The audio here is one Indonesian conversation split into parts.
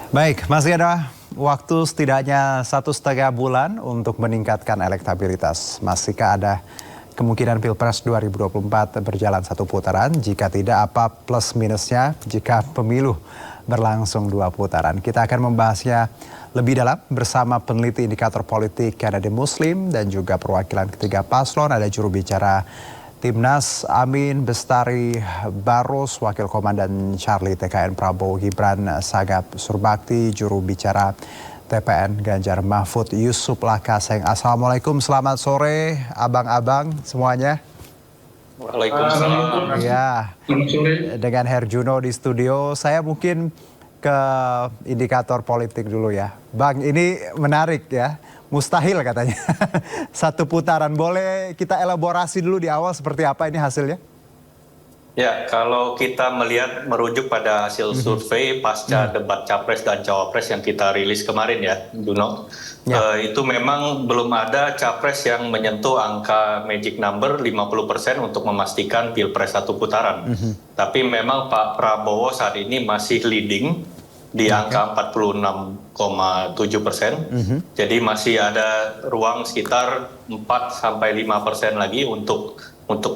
Baik, masih ada waktu setidaknya 1,5 bulan untuk meningkatkan elektabilitas. Masihkah ada kemungkinan Pilpres 2024 berjalan satu putaran? Jika tidak, apa plus minusnya jika pemilu berlangsung 2 putaran? Kita akan membahasnya lebih dalam bersama peneliti indikator politik Kennedy Muslim dan juga perwakilan ketiga paslon. Ada juru bicara Timnas Amin Bestari Barus, Wakil Komandan Charlie TKN Prabowo Gibran Sagap Surbakti, juru bicara TPN Ganjar Mahfud Yusuf Lakaseng. Assalamualaikum, selamat sore abang-abang semuanya. Waalaikumsalam. Ya, dengan Herjuno di studio, saya mungkin ke indikator politik dulu ya. Bang, ini menarik ya. Mustahil katanya. Satu putaran, boleh kita elaborasi dulu di awal seperti apa ini hasilnya? Ya, kalau kita merujuk pada hasil survei pasca debat Capres dan Cawapres yang kita rilis kemarin ya, Juno. Ya. Itu memang belum ada Capres yang menyentuh angka magic number 50% untuk memastikan Pilpres satu putaran. Tapi memang Pak Prabowo saat ini masih leading di angka 46,7%. Jadi masih ada ruang sekitar 4-5% lagi untuk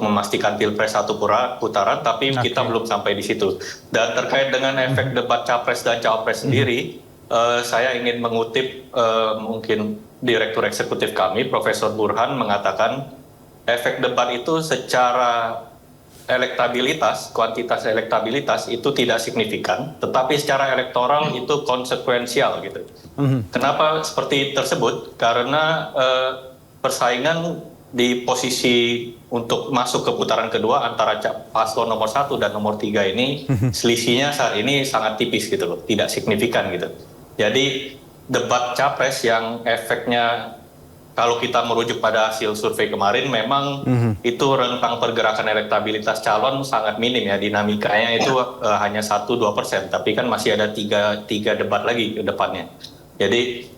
memastikan Pilpres satu putaran, tapi kita belum sampai di situ. Dan terkait dengan efek debat Capres dan Cawapres sendiri, saya ingin mengutip mungkin Direktur Eksekutif kami, Profesor Burhan, mengatakan efek debat itu secara elektabilitas, kuantitas elektabilitas itu tidak signifikan, tetapi secara elektoral itu konsekuensial gitu. Kenapa seperti tersebut? Karena persaingan di posisi untuk masuk ke putaran kedua antara paslon nomor 1 dan nomor 3 ini selisihnya saat ini sangat tipis gitu loh, tidak signifikan gitu. Jadi debat Capres yang efeknya kalau kita merujuk pada hasil survei kemarin memang itu rentang pergerakan elektabilitas calon sangat minim ya, dinamikanya itu hanya 1-2%, tapi kan masih ada tiga debat lagi ke depannya. Jadi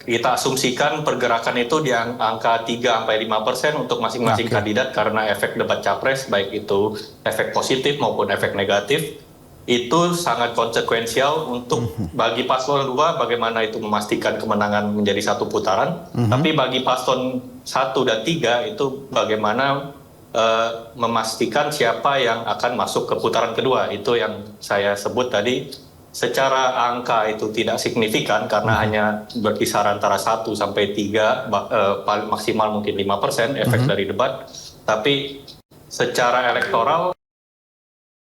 kita asumsikan pergerakan itu di angka 3-5% untuk masing-masing kandidat karena efek debat Capres, baik itu efek positif maupun efek negatif, itu sangat konsekuensial untuk bagi paslon 2 bagaimana itu memastikan kemenangan menjadi satu putaran, tapi bagi paslon 1 dan 3 itu bagaimana memastikan siapa yang akan masuk ke putaran kedua. Itu yang saya sebut tadi, secara angka itu tidak signifikan karena hanya berkisar antara 1-3, paling maksimal mungkin 5% efek dari debat, tapi secara elektoral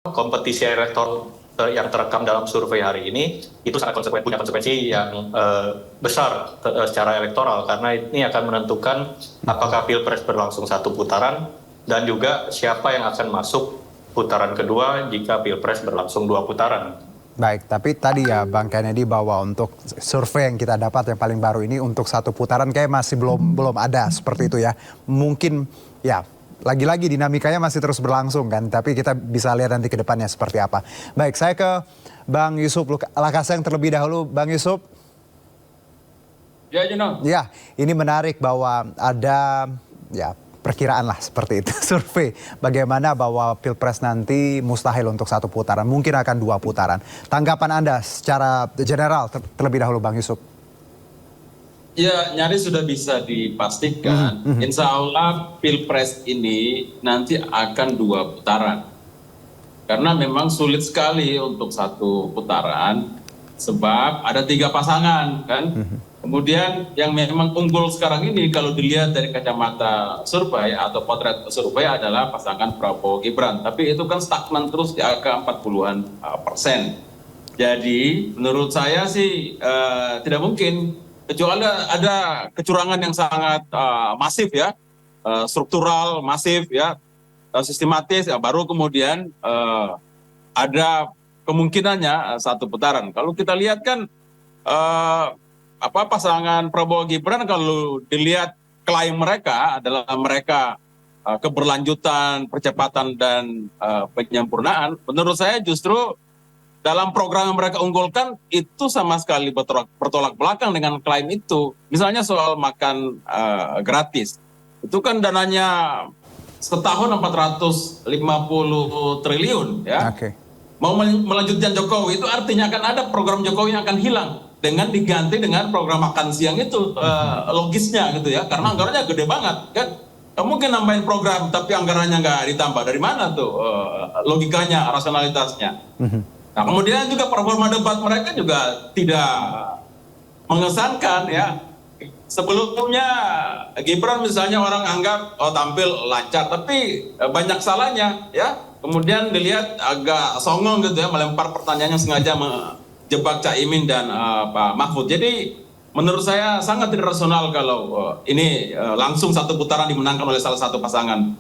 kompetisi elektoral yang terekam dalam survei hari ini itu sangat punya konsekuensi yang besar secara elektoral, karena ini akan menentukan apakah Pilpres berlangsung satu putaran dan juga siapa yang akan masuk putaran kedua jika Pilpres berlangsung 2 putaran. Baik, tapi tadi ya Bang Kennedy bahwa untuk survei yang kita dapat yang paling baru ini untuk satu putaran kayak masih belum ada seperti itu ya. Mungkin ya lagi-lagi dinamikanya masih terus berlangsung kan, tapi kita bisa lihat nanti ke depannya seperti apa. Baik, saya ke Bang Yusuf Lakaseng terlebih dahulu. Bang Yusuf. Ya, Juno. Ya, ini menarik bahwa ada ya perkiraan lah seperti itu, survei bagaimana bahwa Pilpres nanti mustahil untuk satu putaran, mungkin akan 2 putaran. Tanggapan Anda secara general terlebih dahulu Bang Yusuf. Ya, nyaris sudah bisa dipastikan. Insya Allah Pilpres ini nanti akan 2 putaran. Karena memang sulit sekali untuk satu putaran, sebab ada 3 pasangan kan. Kemudian yang memang unggul sekarang ini kalau dilihat dari kacamata survei atau potret survei adalah pasangan Prabowo Gibran. Tapi itu kan stagnan terus di angka 40-an%. Jadi menurut saya sih tidak mungkin, kecuali ada kecurangan yang sangat masif ya, struktural, masif ya, sistematis, ya, baru kemudian ada kemungkinannya satu putaran. Kalau kita lihat kan pasangan Prabowo Gibran, kalau dilihat klaim mereka adalah mereka keberlanjutan, percepatan dan penyempurnaan. Menurut saya justru dalam program yang mereka unggulkan itu sama sekali bertolak belakang dengan klaim itu. Misalnya soal makan gratis, itu kan dananya setahun 450 triliun ya. mau melanjutkan Jokowi itu artinya akan ada program Jokowi yang akan hilang dengan diganti dengan program makan siang itu, logisnya gitu ya, karena anggarannya gede banget kan. Mungkin nambahin program tapi anggarannya nggak ditambah, dari mana tuh logikanya, rasionalitasnya. Nah kemudian juga performa debat mereka juga tidak mengesankan ya. Sebelumnya Gibran misalnya orang anggap tampil lancar, tapi banyak salahnya ya. Kemudian dilihat agak songong gitu ya, melempar pertanyaan yang sengaja menjebak Caimin dan Pak Mahfud. Jadi menurut saya sangat tidak rasional kalau ini langsung satu putaran dimenangkan oleh salah satu pasangan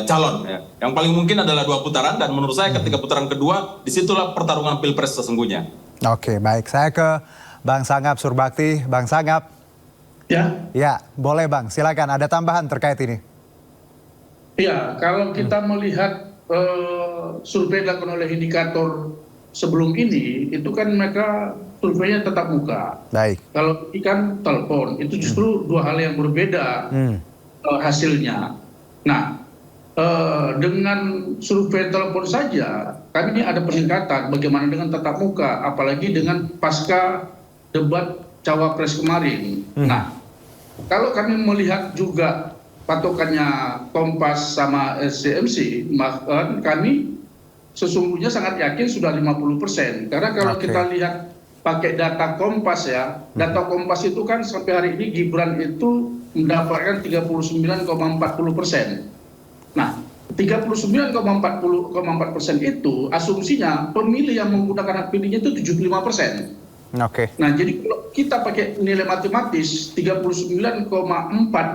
calon ya. Yang paling mungkin adalah 2 putaran, dan menurut saya ketika putaran kedua disitulah pertarungan pilpres sesungguhnya. Oke, baik, saya ke Bang Sangap Surbakti. Bang Sangap. Ya, boleh Bang, silakan ada tambahan terkait ini. Ya, kalau kita melihat survei dilakukan oleh indikator sebelum ini, itu kan mereka surveinya tetap muka. Baik. Kalau ini kan telepon, itu justru 2 hal yang berbeda hasilnya. Nah, dengan survei telepon saja, kami ini ada peningkatan. Bagaimana dengan tatap muka, apalagi dengan pasca debat Cawapres kemarin. Nah, kalau kami melihat juga patokannya Kompas sama SCMC, bahkan kami sesungguhnya sangat yakin sudah 50%. Karena kalau kita lihat pakai data Kompas ya, data Kompas itu kan sampai hari ini Gibran itu mendapatkan 39,40%. Nah, 39,4% itu asumsinya pemilih yang menggunakan hak pilihnya itu 75%. Nah, jadi kalau kita pakai nilai matematis 39,4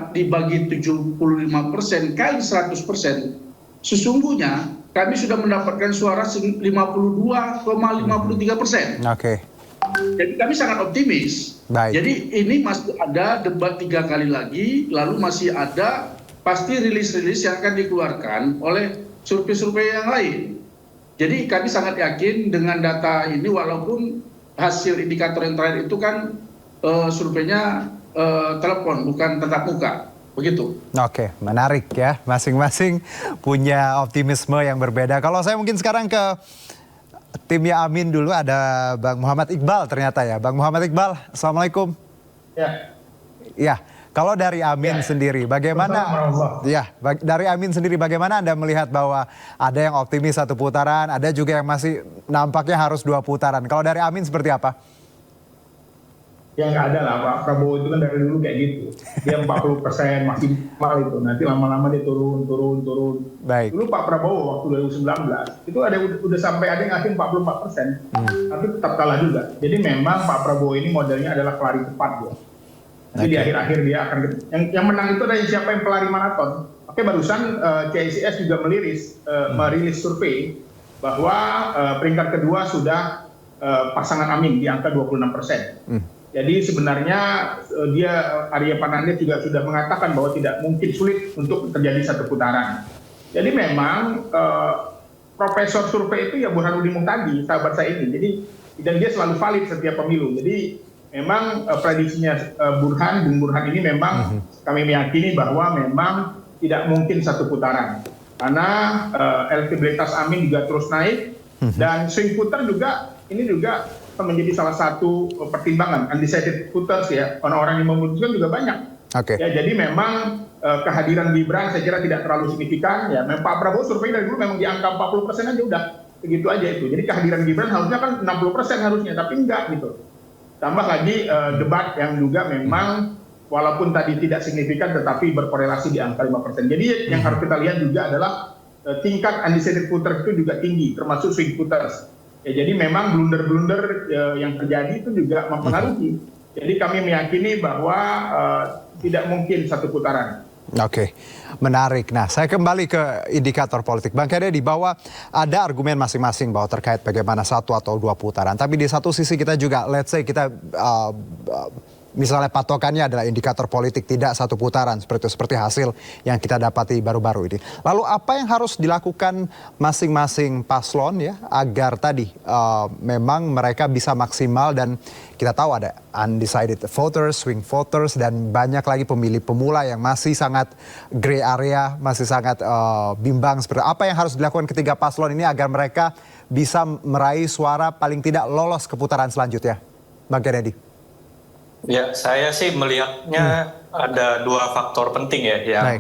dibagi 75% kali 100%, sesungguhnya kami sudah mendapatkan suara 52,53%. Jadi kami sangat optimis. Baik. Jadi ini masih ada debat 3 kali lagi, lalu masih ada pasti rilis-rilis yang akan dikeluarkan oleh survei-survei yang lain. Jadi kami sangat yakin dengan data ini, walaupun hasil indikator yang terakhir itu kan surveinya telepon, bukan tatap muka. Begitu. Oke, menarik ya. Masing-masing punya optimisme yang berbeda. Kalau saya mungkin sekarang ke timnya Amin dulu, ada Bang Muhammad Iqbal ternyata ya. Bang Muhammad Iqbal, Assalamualaikum. Ya, kalau dari Amin sendiri, bagaimana? Ya, dari Amin sendiri, bagaimana Anda melihat bahwa ada yang optimis 1 putaran, ada juga yang masih nampaknya harus 2 putaran. Kalau dari Amin seperti apa? Ya nggak ada lah, Pak Prabowo itu kan dari dulu kayak gitu. Dia 40% maksimal itu, nanti lama-lama dia turun. Baik. Dulu Pak Prabowo waktu 2019 itu udah sampai ada yang ngasih 44%, tapi tetap kalah juga. Jadi memang Pak Prabowo ini modelnya adalah pelari cepat dia. Jadi di akhir-akhir dia akan yang menang itu adalah siapa yang pelari maraton. Oke, barusan CICS juga merilis survei bahwa peringkat kedua sudah pasangan Amin di angka 26%. Jadi sebenarnya Arya Pananda juga sudah mengatakan bahwa tidak mungkin sulit untuk terjadi 1 putaran. Jadi memang profesor survei itu ya Burhanuddin Muhtadi, sahabat saya ini. Jadi dan dia selalu valid setiap pemilu. Jadi memang prediksinya Bung Burhan ini memang kami meyakini bahwa memang tidak mungkin 1 putaran. Karena elektabilitas Amin juga terus naik, dan swing voter juga ini juga menjadi salah satu pertimbangan. Undecided voters ya, orang-orang yang memutuskan juga banyak. Ya, jadi memang kehadiran Gibran saya kira tidak terlalu signifikan. Ya, Pak Prabowo survei dari dulu memang di angka 40% aja udah, begitu aja itu. Jadi kehadiran Gibran harusnya kan 60% harusnya, tapi enggak gitu. Tambah lagi debat yang juga memang walaupun tadi tidak signifikan tetapi berkorelasi di angka 5%. Jadi yang harus kita lihat juga adalah tingkat undecided voters itu juga tinggi, termasuk swing voters. Ya, jadi memang blunder-blunder yang terjadi itu juga mempengaruhi. Jadi kami meyakini bahwa tidak mungkin 1 putaran. Oke, menarik. Nah, saya kembali ke indikator politik. Bang Kennedy, bahwa ada argumen masing-masing bahwa terkait bagaimana 1 atau 2 putaran. Tapi di satu sisi kita juga, let's say kita misalnya patokannya adalah indikator politik tidak satu putaran seperti itu, seperti hasil yang kita dapati baru-baru ini. Lalu apa yang harus dilakukan masing-masing paslon ya agar tadi memang mereka bisa maksimal, dan kita tahu ada undecided voters, swing voters, dan banyak lagi pemilih pemula yang masih sangat gray area, masih sangat bimbang. Seperti apa yang harus dilakukan ketiga paslon ini agar mereka bisa meraih suara paling tidak lolos ke putaran selanjutnya, Bang Kennedy? Ya, saya sih melihatnya ada dua faktor penting ya yang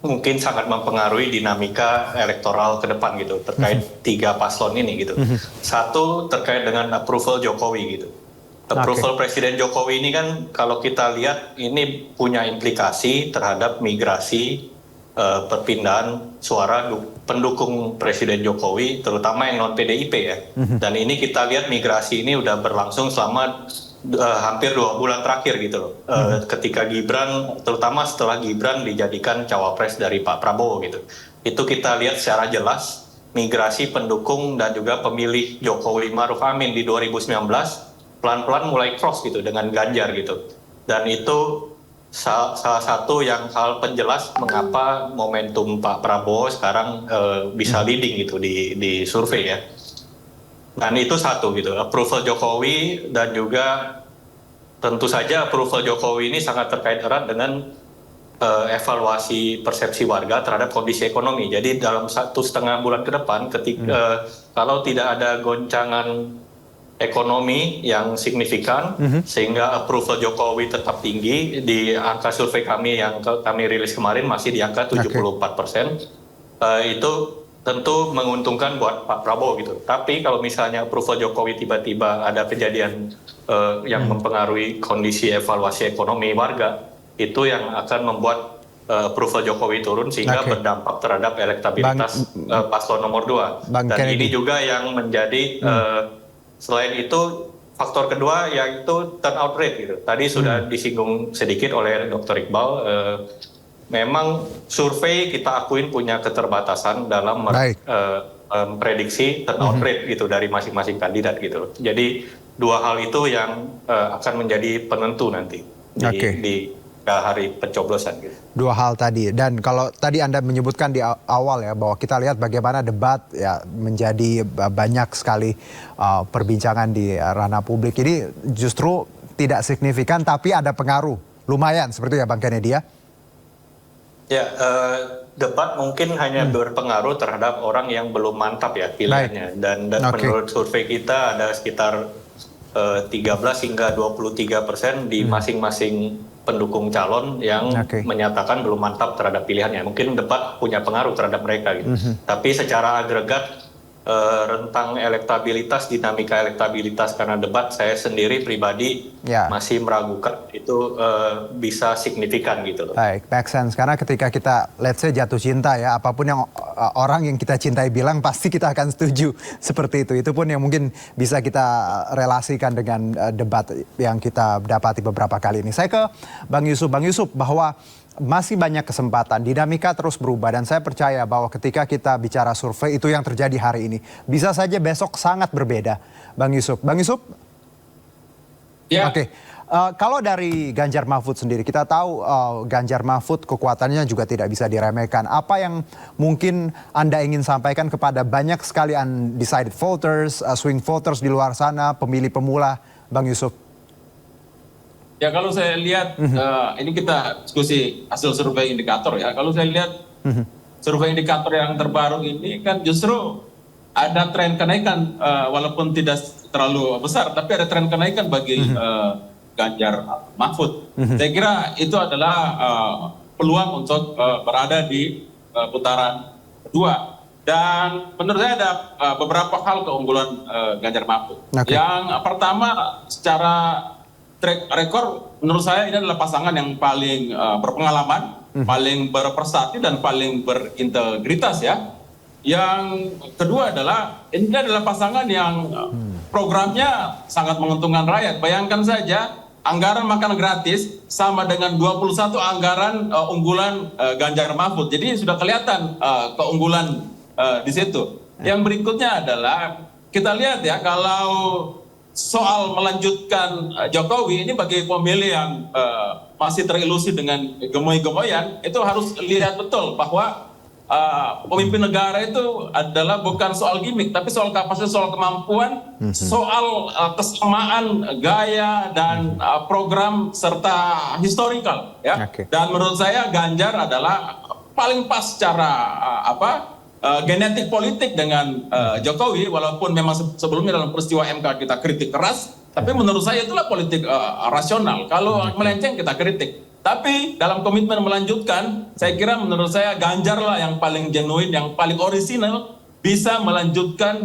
mungkin sangat mempengaruhi dinamika elektoral ke depan gitu terkait tiga paslon ini gitu. Satu terkait dengan approval Jokowi gitu. Approval Presiden Jokowi ini kan kalau kita lihat ini punya implikasi terhadap migrasi perpindahan suara pendukung Presiden Jokowi, terutama yang non PDIP ya. Dan ini kita lihat migrasi ini udah berlangsung selama hampir 2 bulan terakhir gitu loh. Ketika Gibran, terutama setelah Gibran dijadikan cawapres dari Pak Prabowo gitu. Itu kita lihat secara jelas migrasi pendukung dan juga pemilih Jokowi Maruf Amin di 2019 pelan-pelan mulai cross gitu dengan Ganjar gitu. Dan itu salah satu yang hal penjelas mengapa momentum Pak Prabowo sekarang bisa leading gitu di survei ya. Dan itu satu gitu, approval Jokowi, dan juga tentu saja approval Jokowi ini sangat terkait erat dengan evaluasi persepsi warga terhadap kondisi ekonomi. Jadi dalam 1,5 bulan ke depan, ketika kalau tidak ada goncangan ekonomi yang signifikan, sehingga approval Jokowi tetap tinggi, di angka survei kami yang kami rilis kemarin masih di angka 74%, itu tentu menguntungkan buat Pak Prabowo gitu. Tapi kalau misalnya approval Jokowi tiba-tiba ada kejadian yang mempengaruhi kondisi evaluasi ekonomi warga, itu yang akan membuat approval Jokowi turun sehingga berdampak terhadap elektabilitas paslon nomor 2. Dan Kennedy, ini juga yang menjadi selain itu faktor kedua yaitu turnout rate gitu. Tadi sudah disinggung sedikit oleh Dr. Iqbal. Memang survei kita akuin punya keterbatasan dalam memprediksi turnout rate gitu dari masing-masing kandidat gitu. Jadi dua hal itu yang akan menjadi penentu nanti di hari pencoblosan gitu. Dua hal tadi, dan kalau tadi Anda menyebutkan di awal ya bahwa kita lihat bagaimana debat ya menjadi banyak sekali perbincangan di ranah publik. Ini justru tidak signifikan tapi ada pengaruh lumayan seperti ya Bang Kennedy ya. Ya, debat mungkin hanya berpengaruh terhadap orang yang belum mantap ya pilihannya. Dan menurut survei kita ada sekitar 13 hingga 23% di masing-masing pendukung calon yang menyatakan belum mantap terhadap pilihannya. Mungkin debat punya pengaruh terhadap mereka gitu. Tapi secara agregat rentang elektabilitas, dinamika elektabilitas karena debat, saya sendiri pribadi masih meragukan itu bisa signifikan gitu loh. Baik, make sense. Karena ketika kita let's say jatuh cinta ya, apapun yang orang yang kita cintai bilang pasti kita akan setuju seperti itu. Itu pun yang mungkin bisa kita relasikan dengan debat yang kita dapati beberapa kali ini. Saya ke Bang Yusuf. Bang Yusuf, bahwa masih banyak kesempatan, dinamika terus berubah, dan saya percaya bahwa ketika kita bicara survei itu yang terjadi hari ini bisa saja besok sangat berbeda. Bang Yusuf, Ya. Oke. Kalau dari Ganjar Mahfud sendiri, kita tahu Ganjar Mahfud kekuatannya juga tidak bisa diremehkan. Apa yang mungkin Anda ingin sampaikan kepada banyak sekali undecided voters, swing voters di luar sana, pemilih pemula, Bang Yusuf? Ya kalau saya lihat, ini kita diskusi hasil survei indikator ya. Kalau saya lihat survei indikator yang terbaru ini kan justru ada tren kenaikan, walaupun tidak terlalu besar, tapi ada tren kenaikan bagi Ganjar Mahfud. Saya kira itu adalah peluang untuk berada di putaran kedua. Dan menurut saya ada beberapa hal keunggulan Ganjar Mahfud. Yang pertama, secara track record, menurut saya ini adalah pasangan yang paling berpengalaman, paling berprestasi, dan paling berintegritas ya. Yang kedua adalah, ini adalah pasangan yang programnya sangat menguntungkan rakyat. Bayangkan saja, anggaran makan gratis sama dengan 21 anggaran unggulan Ganjar Mahfud. Jadi sudah kelihatan keunggulan di situ. Yang berikutnya adalah, kita lihat ya, kalau soal melanjutkan Jokowi ini bagi pemilih yang masih terilusi dengan gemoy-gemoyan, itu harus lihat betul bahwa pemimpin negara itu adalah bukan soal gimmick, tapi soal kapasitas, soal kemampuan, soal kesamaan gaya dan program serta historical, ya. Dan menurut saya Ganjar adalah paling pas secara genetik politik dengan Jokowi, walaupun memang sebelumnya dalam peristiwa MK kita kritik keras, tapi menurut saya itulah politik rasional. Kalau melenceng kita kritik. Tapi dalam komitmen melanjutkan, saya kira menurut saya Ganjar lah yang paling genuine, yang paling orisinal, bisa melanjutkan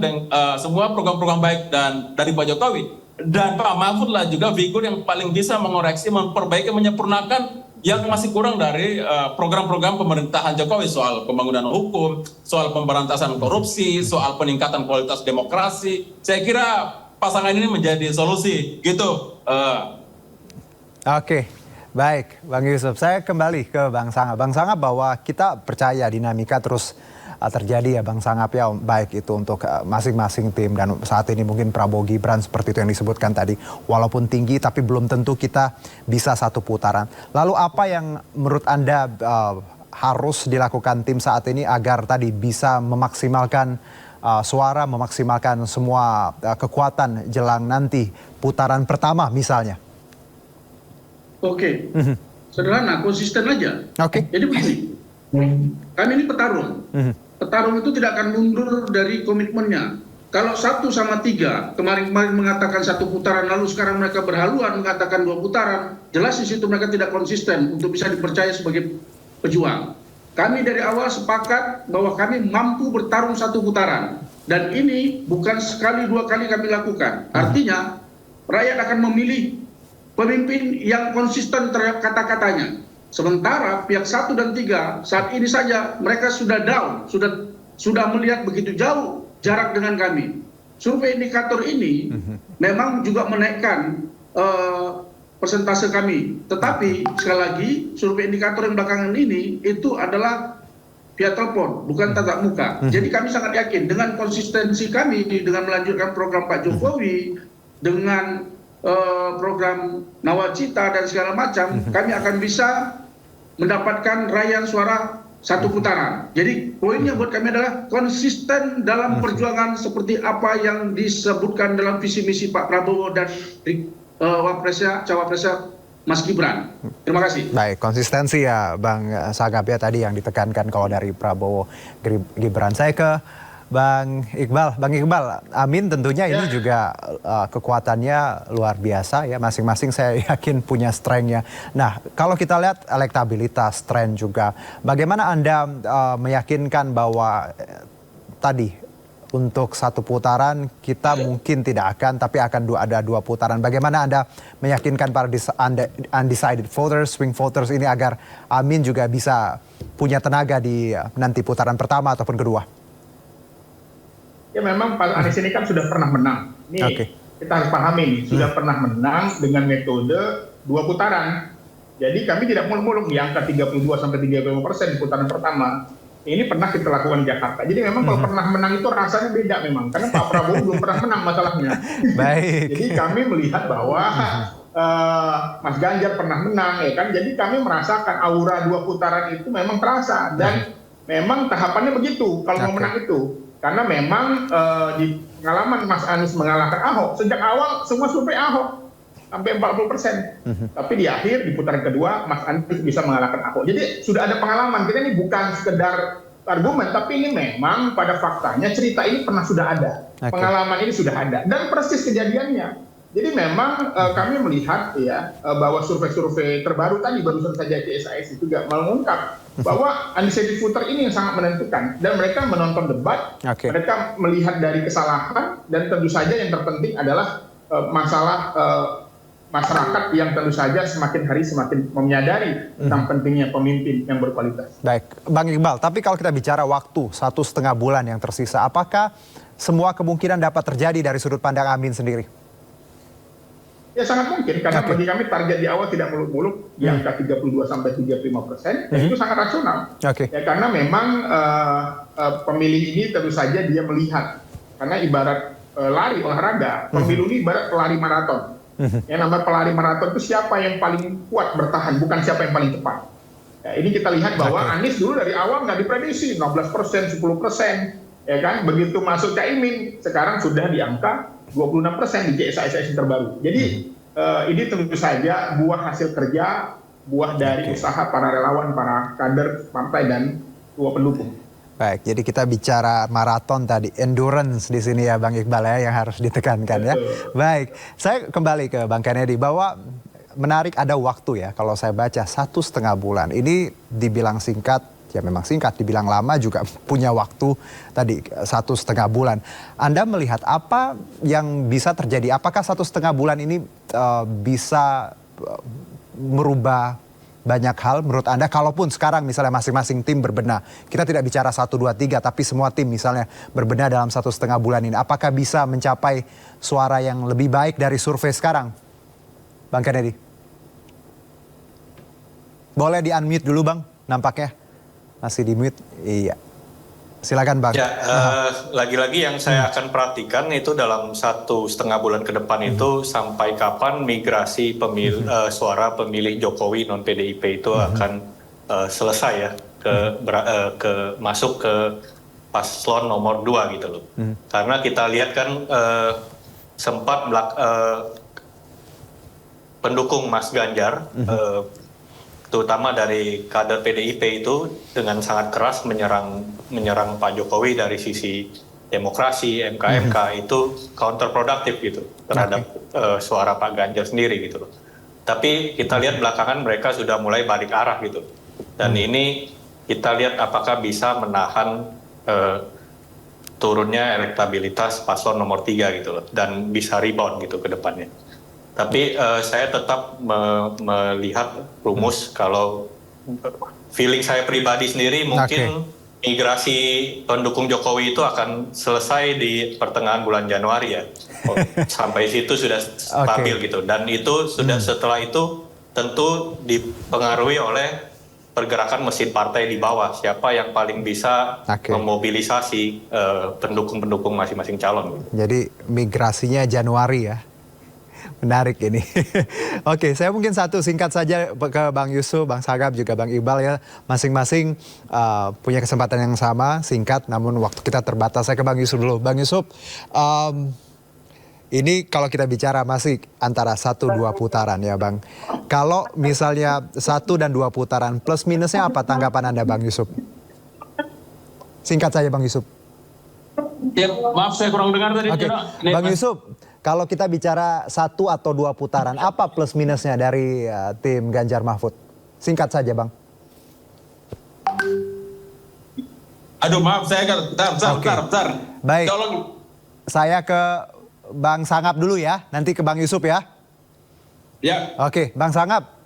semua program-program baik dari Pak Jokowi. Dan Pak Mahfud lah juga figur yang paling bisa mengoreksi, memperbaiki, menyempurnakan yang masih kurang dari program-program pemerintahan Jokowi, soal pembangunan hukum, soal pemberantasan korupsi, soal peningkatan kualitas demokrasi. Saya kira pasangan ini menjadi solusi, gitu. Oke, baik Bang Yusuf. Saya kembali ke Bang Sangap. Bang Sangap, bahwa kita percaya dinamika terus terjadi ya Bang Sangap ya, baik itu untuk masing-masing tim, dan saat ini mungkin Prabowo Gibran seperti itu yang disebutkan tadi, walaupun tinggi tapi belum tentu kita bisa satu putaran. Lalu apa yang menurut Anda harus dilakukan tim saat ini agar tadi bisa memaksimalkan suara, memaksimalkan semua kekuatan jelang nanti putaran pertama misalnya? Oke, sederhana, konsisten aja. Jadi begini, kami ini petarung. Petarung itu tidak akan mundur dari komitmennya. Kalau 1 sama 3, kemarin mengatakan 1 putaran, lalu sekarang mereka berhaluan mengatakan 2 putaran, jelas di situ mereka tidak konsisten untuk bisa dipercaya sebagai pejuang. Kami dari awal sepakat bahwa kami mampu bertarung 1 putaran. Dan ini bukan sekali 2 kali kami lakukan. Artinya, rakyat akan memilih pemimpin yang konsisten terhadap kata-katanya. Sementara pihak 1 dan 3 saat ini saja mereka sudah down, sudah melihat begitu jauh jarak dengan kami. Survei indikator ini memang juga menaikkan persentase kami. Tetapi sekali lagi survei indikator yang belakangan ini itu adalah via telepon, bukan tatap muka. Jadi kami sangat yakin dengan konsistensi kami dengan melanjutkan program Pak Jokowi, dengan program Nawacita dan segala macam, kami akan bisa mendapatkan raihan suara 1 putaran. Jadi poinnya buat kami adalah konsisten dalam perjuangan seperti apa yang disebutkan dalam visi misi Pak Prabowo dan Wapresnya, Cawapresnya Mas Gibran. Terima kasih. Baik, konsistensi ya Bang Sangap ya tadi yang ditekankan kalau dari Prabowo Gibran. Saya ke Bang Iqbal. Bang Iqbal, Amin tentunya ini juga kekuatannya luar biasa ya. Masing-masing saya yakin punya strength-nya. Nah, kalau kita lihat elektabilitas, strength juga. Bagaimana Anda meyakinkan bahwa tadi untuk 1 putaran kita mungkin tidak akan, tapi akan ada 2 putaran. Bagaimana Anda meyakinkan para undecided voters, swing voters ini agar Amin juga bisa punya tenaga di nanti putaran pertama ataupun kedua? Ya memang Pak Anies ini kan sudah pernah menang. Ini kita harus pahami nih, sudah pernah menang dengan metode 2 putaran. Jadi kami tidak muluk-muluk di angka 32-35% di putaran pertama. Ini pernah kita lakukan di Jakarta. Jadi memang kalau pernah menang itu rasanya beda memang. Karena Pak Prabowo belum pernah menang masalahnya. Baik. Jadi kami melihat bahwa Mas Ganjar pernah menang, ya kan. Jadi kami merasakan aura 2 putaran itu memang terasa. Dan memang tahapannya begitu kalau mau menang itu. Karena memang di pengalaman Mas Anies mengalahkan Ahok, sejak awal semua survei Ahok sampai 40%. Tapi di akhir, di putaran kedua, Mas Anies bisa mengalahkan Ahok. Jadi sudah ada pengalaman. Kita ini bukan sekedar argumen, tapi ini memang pada faktanya cerita ini pernah sudah ada. Pengalaman ini sudah ada. Dan persis kejadiannya. Jadi memang kami melihat ya bahwa survei-survei terbaru tadi barusan saja CSIS juga mengungkap bahwa undecided voter ini yang sangat menentukan, dan mereka menonton debat, mereka melihat dari kesalahan, dan tentu saja yang terpenting adalah masalah masyarakat yang tentu saja semakin hari semakin menyadari tentang pentingnya pemimpin yang berkualitas. Baik, Bang Iqbal, tapi kalau kita bicara waktu 1,5 bulan yang tersisa, apakah semua kemungkinan dapat terjadi dari sudut pandang Amin sendiri? Ya sangat mungkin, karena bagi kami target di awal tidak muluk-muluk di angka 32-35%, dan itu sangat rasional. Ya, karena memang pemilih ini tentu saja dia melihat, karena ibarat lari olahraga. Pemilu ini ibarat pelari maraton. Yang namanya pelari maraton itu siapa yang paling kuat bertahan, bukan siapa yang paling cepat. Ya, ini kita lihat bahwa Anies dulu dari awal nggak diprediksi 16%, 10%, ya kan? Begitu masuk Caimin, sekarang sudah di angka 26% di CSA terbaru. Jadi ini tentu saja buah hasil kerja, buah dari usaha para relawan, para kader partai dan dua pendukung. Baik, jadi kita bicara maraton tadi, endurance di sini ya Bang Iqbal ya yang harus ditekankan ya. Baik, saya kembali ke Bang Kennedy bahwa menarik ada waktu ya kalau saya baca 1,5 bulan. Ini dibilang singkat, ya memang singkat, dibilang lama juga punya waktu tadi 1,5 bulan. Anda melihat apa yang bisa terjadi? Apakah 1,5 bulan ini bisa merubah banyak hal menurut Anda, kalaupun sekarang misalnya masing-masing tim berbenah, kita tidak bicara 1, 2, 3, tapi semua tim misalnya berbenah dalam 1,5 bulan ini, apakah bisa mencapai suara yang lebih baik dari survei sekarang? Bang Kennedy. Boleh di-unmute dulu Bang, nampaknya masih di-mute. Iya. Silakan Bang. Ya, lagi-lagi yang saya akan perhatikan itu dalam 1,5 bulan ke depan itu sampai kapan migrasi suara pemilih Jokowi non PDIP itu akan selesai ya masuk ke paslon nomor 2 gitu loh. Karena kita lihat kan sempat pendukung Mas Ganjar terutama dari kader PDIP itu dengan sangat keras menyerang Pak Jokowi dari sisi demokrasi, MK itu counterproductive gitu terhadap suara Pak Ganjar sendiri gitu loh. Tapi kita lihat belakangan mereka sudah mulai balik arah gitu. Dan ini kita lihat apakah bisa menahan turunnya elektabilitas paslon nomor 3 gitu loh. Dan bisa rebound gitu ke depannya. Tapi saya tetap melihat rumus kalau feeling saya pribadi sendiri mungkin migrasi pendukung Jokowi itu akan selesai di pertengahan bulan Januari ya. Sampai situ sudah stabil gitu. Dan itu sudah setelah itu tentu dipengaruhi oleh pergerakan mesin partai di bawah. Siapa yang paling bisa memobilisasi pendukung-pendukung masing-masing calon. Jadi migrasinya Januari ya. Menarik ini. Oke, saya mungkin satu singkat saja ke Bang Yusuf, Bang Sagap, juga Bang Iqbal ya. Masing-masing punya kesempatan yang sama, singkat, namun waktu kita terbatas. Saya ke Bang Yusuf dulu. Bang Yusuf, ini kalau kita bicara masih antara 1-2 putaran ya Bang. Kalau misalnya 1 dan 2 putaran, plus minusnya apa tanggapan Anda Bang Yusuf? Singkat saja Bang Yusuf. Ya, maaf saya kurang dengar tadi. Bang Yusuf, kalau kita bicara 1 atau 2 putaran, apa plus minusnya dari tim Ganjar Mahfud? Singkat saja Bang. Aduh maaf saya bentar. Baik, Tolong. saya ke Bang Sangap dulu ya, nanti ke Bang Yusuf ya. Ya. Oke, Bang Sangap.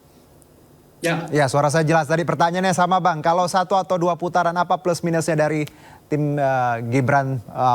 Ya, suara saya jelas. Tadi pertanyaannya sama Bang, kalau 1 atau 2 putaran, apa plus minusnya dari tim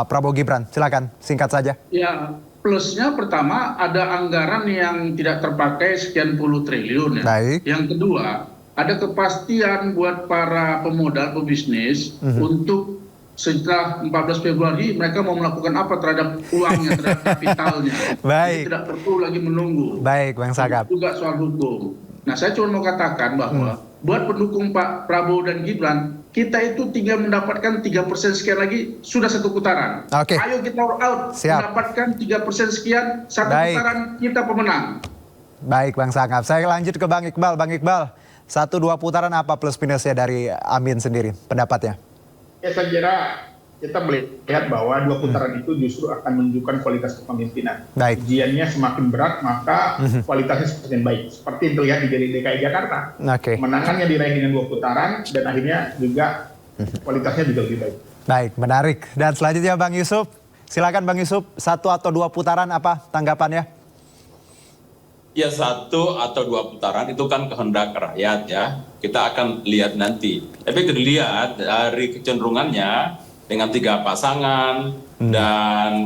Prabowo Gibran? Silakan, singkat saja. Ya, plusnya pertama ada anggaran yang tidak terpakai sekian puluh triliun ya. Baik. Yang kedua, ada kepastian buat para pemodal pebisnis untuk setelah 14 Februari mereka mau melakukan apa terhadap uangnya, terhadap kapitalnya. Baik. Jadi tidak perlu lagi menunggu. Baik, Bang Sagap. Juga soal hukum. Nah, saya cuma mau katakan bahwa buat pendukung Pak Prabowo dan Gibran, kita itu tinggal mendapatkan 3% sekian lagi, sudah 1 putaran. Ayo kita all out, mendapatkan 3% sekian, 1 putaran, kita pemenang. Baik Bang Sangap, saya lanjut ke Bang Iqbal. Bang Iqbal, 1-2 putaran apa plus minusnya dari Amin sendiri, pendapatnya? Ya saya kira kita melihat bahwa 2 putaran itu justru akan menunjukkan kualitas kepemimpinan. Ujiannya semakin berat, maka kualitasnya semakin baik. Seperti yang terlihat di DKI Jakarta. Menangannya diraih dengan 2 putaran, dan akhirnya juga kualitasnya juga lebih baik. Baik, menarik. Dan selanjutnya Bang Yusuf. Silakan Bang Yusuf, 1 atau 2 putaran apa tanggapannya? Ya 1 atau 2 putaran itu kan kehendak rakyat ya. Kita akan lihat nanti. Tapi kita lihat dari kecenderungannya, dengan 3 pasangan dan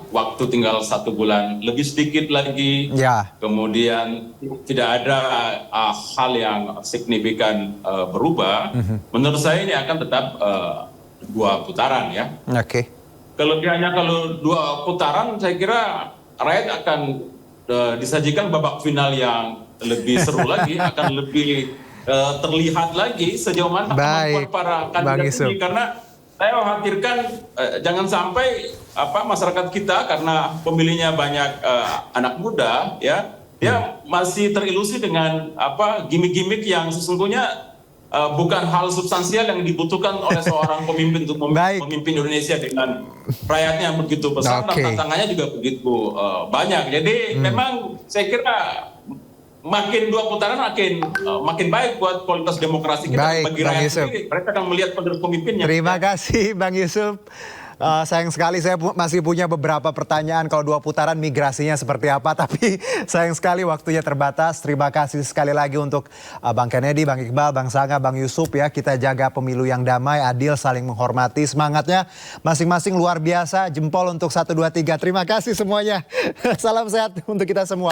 waktu tinggal 1 bulan lebih sedikit lagi, kemudian tidak ada hal yang signifikan berubah. Menurut saya ini akan tetap 2 putaran ya. kelebihannya kalau 2 putaran, saya kira rakyat akan disajikan babak final yang lebih seru lagi, akan lebih terlihat lagi sejauh mana kemampuan para kandidat ini. Karena saya khawatirkan jangan sampai masyarakat kita, karena pemilihnya banyak anak muda, ya dia masih terilusi dengan gimmick-gimmick yang sesungguhnya bukan hal substansial yang dibutuhkan oleh seorang pemimpin untuk memimpin Indonesia dengan rakyatnya yang begitu besar dan tantangannya juga begitu banyak. Jadi memang saya kira makin 2 putaran makin baik buat kualitas demokrasi kita. Bagi rakyat sendiri, mereka akan melihat pemimpinnya. Terima kasih Bang Yusuf. Sayang sekali saya masih punya beberapa pertanyaan kalau 2 putaran migrasinya seperti apa, tapi sayang sekali waktunya terbatas. Terima kasih sekali lagi untuk Bang Kennedy, Bang Iqbal, Bang Sanga, Bang Yusuf ya. Kita jaga pemilu yang damai, adil, saling menghormati. Semangatnya masing-masing luar biasa. Jempol untuk 1, 2, 3. Terima kasih semuanya. Salam sehat untuk kita semua.